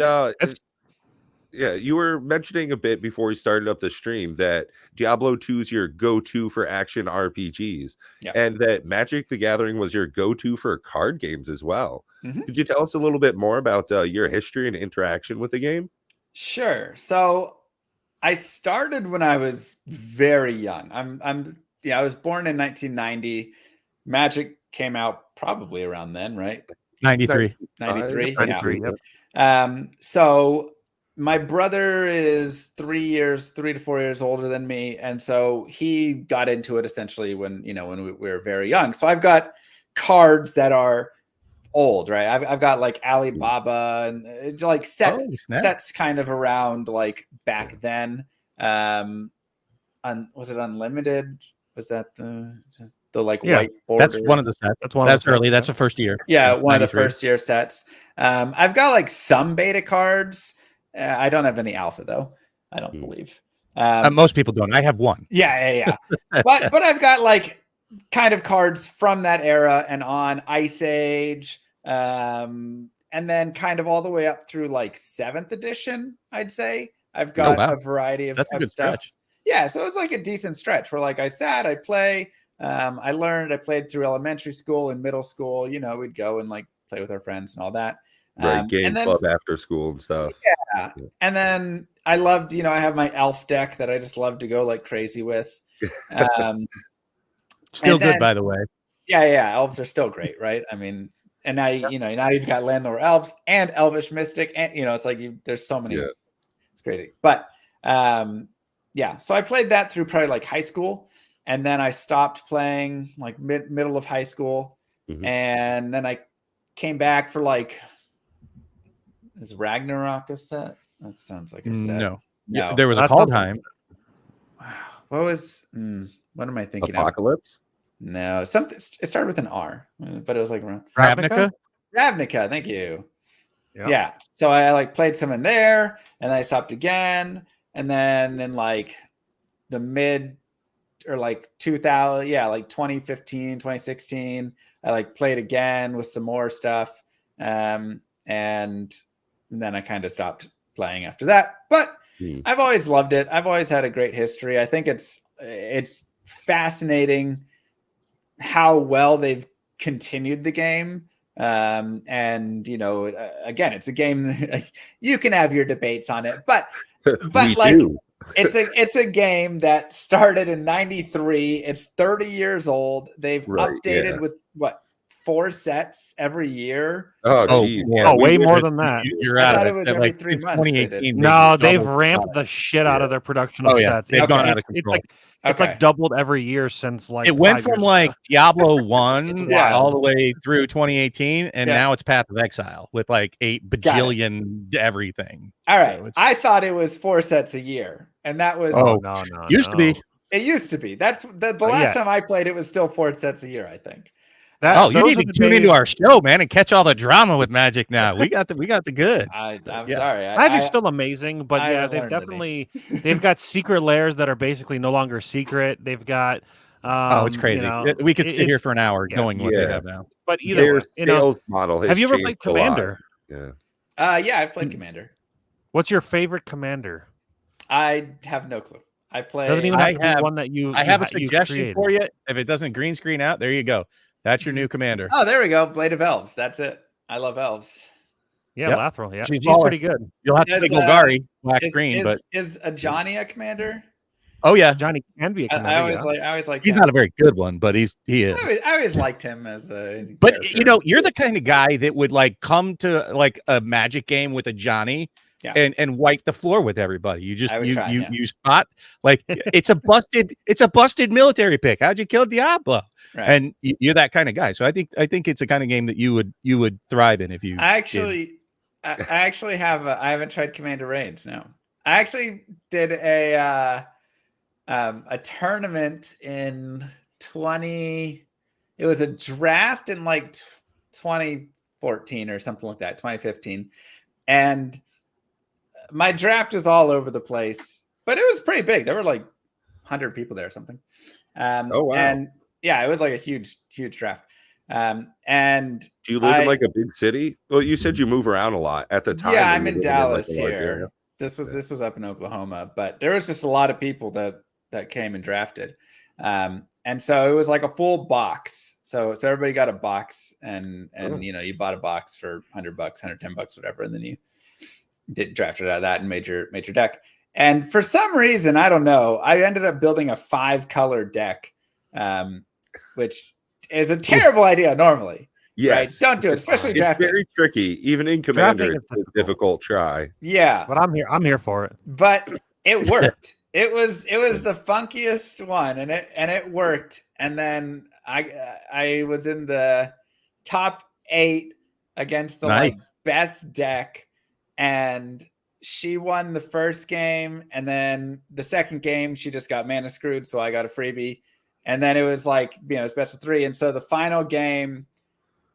Uh, It's yeah, you were mentioning a bit before we started up the stream that Diablo 2 is your go-to for action RPGs, Yeah. and that Magic the Gathering was your go-to for card games as well. Mhm. Could you tell us a little bit more about your history and interaction with the game? Sure. So I started when I was very young. I was born in 1990. Magic came out probably around then, right? 93. 93. 93, yep. So my brother is 3 to 4 years older than me, and so he got into it essentially when we were very young. So I've got cards that are old, right? I've got like Alibaba and like sets kind of around like back then. Was it Unlimited? Was that the like white border? That's one of the sets. That's early. That's the first year. Yeah, one of the first year sets. I've got like some beta cards. I don't have any alpha though. I don't believe. Most people don't. I have one. Yeah. but I've got like kind of cards from that era and on Ice Age, and then kind of all the way up through like 7th edition. I'd say I've got a variety of stuff. Stretch. Yeah, so it was like a decent stretch where like I play. I learned. I played through elementary school and middle school. We'd go and like play with our friends and all that. Right, game club after school and stuff. Yeah. And then I loved, I have my elf deck that I just love to go like crazy with. Still good, by the way. Yeah. Elves are still great, right? I mean, and now, now you've got Landlord Elves and Elvish Mystic. And, it's like there's so many. Yeah. It's crazy. But so I played that through probably like high school. And then I stopped playing like middle of high school. Mm-hmm. And then I came back for like, is Ragnarok a set? That sounds like a set. No. There was a Kaldheim. Wow. What am I thinking Apocalypse? of? No, something. It started with an R, but it was like around Ravnica. Thank you. Yeah. So I like played some in there, and then I stopped again, and then in like the mid or like 2000, like 2015, 2016, I like played again with some more stuff, and then I kind of stopped playing after that. But I've always loved it. I've always had a great history. I think it's fascinating how well they've continued the game. And again, it's a game you can have your debates on it, but like it's a game that started in 93. It's 30 years old. They've updated with what? 4 sets every year. Oh, geez. Way more than that. I thought it was every 3 months. No, they've ramped the shit out of their production of sets. They've gone out of control. It's like doubled every year since like it went from like Diablo 1 all the way through 2018, and now it's Path of Exile with like 8 bajillion everything. All right, so I thought it was 4 sets a year, and that was no. Used to be. It used to be. That's the last time I played. It was still 4 sets a year, I think. You need to tune into our show, man, and catch all the drama with Magic now. We got the goods. I'm sorry. Magic's still amazing, but they've got secret lairs that are basically no longer secret. They've got it's crazy. We could sit here for an hour going what they have now. But either sales model has have you ever played Commander? Yeah. I've played Commander. What's your favorite Commander? I have no clue. I play. Doesn't even have to be one that I have a suggestion for you. If it doesn't green screen out, there you go. That's your new commander. Oh, there we go. Blade of Elves. That's it. I love elves. Yeah, Lathril. Yeah, she's pretty good. You'll have to take Golgari, black green, but is a Johnny a commander? Oh yeah, Johnny can be a commander. I always like. He's not a very good one, but he is. I always liked him as a. But character. You're the kind of guy that would like come to like a Magic game with a Johnny. Yeah. And wipe the floor with everybody. You just you spot like it's a busted military pick. How'd you kill Diablo? Right. And you're that kind of guy. So I think it's a kind of game that you would thrive in if you. I actually have. I haven't tried Commander Reigns. No, I actually did a tournament in 20. It was a draft in like 2014 or something like that, 2015, and my draft was all over the place, but it was pretty big. There were like 100 people there or something. Oh wow! And yeah, it was like a huge draft. And do you live in like a big city? Well, you said you move around a lot at the time. Yeah, I'm in Dallas here. This was up in Oklahoma, but there was just a lot of people that came and drafted. And so it was like a full box. So everybody got a box, and you bought a box for $100, $110, whatever, and then you drafted out of that and made your deck. And for some reason, I don't know, I ended up building a 5-color deck, which is a terrible idea normally. Yes, right? Don't do it, especially drafting. It's very tricky. Even in Commander, it's a difficult try. Yeah, but I'm here for it. But it worked. It was the funkiest one, and it worked. And then I was in the top 8 against the like best deck, and she won the first game, and then the second game she just got mana screwed, so I got a freebie. And then it was like, it's best of 3, and so the final game,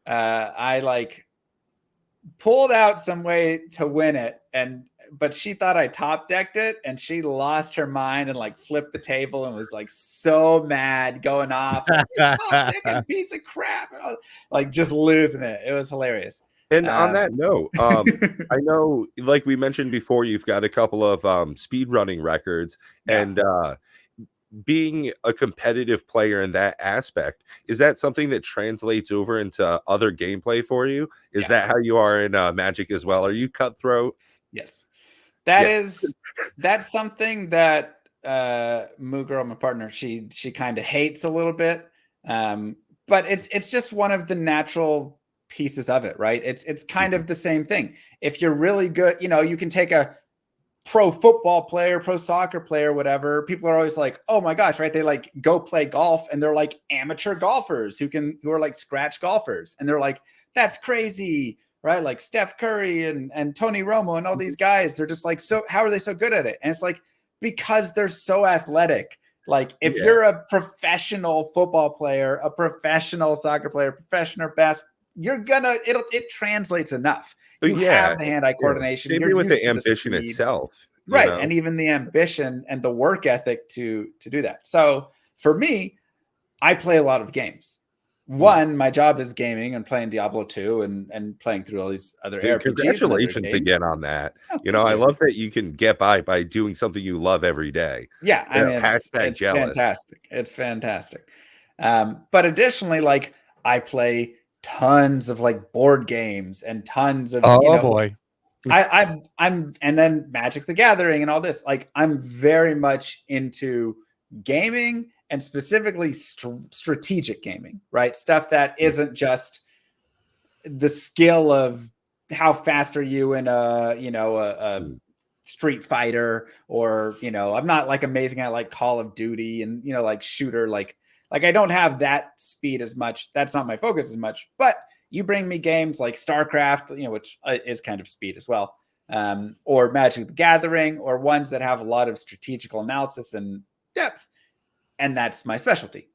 I like pulled out some way to win it, but she thought I top decked it, and she lost her mind and like flipped the table and was like so mad, going off, like, you top decking piece of crap, like just losing it. It was hilarious. And on that note, I know, like we mentioned before, you've got a couple of speed running records, and being a competitive player in that aspect, is that something that translates over into other gameplay for you? Is that how you are in Magic as well? Are you cutthroat? Yes. That's something that Moo Girl, my partner, she kind of hates a little bit. But it's just one of the natural pieces of it, right? It's kind of the same thing. If you're really good, you can take a pro football player, pro soccer player, whatever. People are always like, oh my gosh, right? They like go play golf, and they're like amateur golfers who are like scratch golfers. And they're like, that's crazy, right? Like Steph Curry and Tony Romo and all these guys, they're just like, so how are they so good at it? And it's like, because they're so athletic. Like if you're a professional football player, a professional soccer player, professional basketball, it translates enough. You have the hand-eye coordination. You're with the ambition itself. Right. And even the ambition and the work ethic to do that. So for me, I play a lot of games. One, my job is gaming and playing Diablo 2 and playing through all these other RPGs. Congratulations again on that. I love that you can get by doing something you love every day. Yeah. I mean, it's fantastic. It's fantastic. But additionally, like I play tons of like board games and tons of boy. I'm and then Magic the Gathering and all this. Like I'm very much into gaming, and specifically strategic gaming, right? Stuff that isn't just the skill of how fast are you in a Street Fighter, or I'm not like amazing at like Call of Duty and like shooter, like I don't have that speed as much. That's not my focus as much. But you bring me games like StarCraft, which is kind of speed as well, or Magic the Gathering, or ones that have a lot of strategical analysis and depth, and that's my specialty.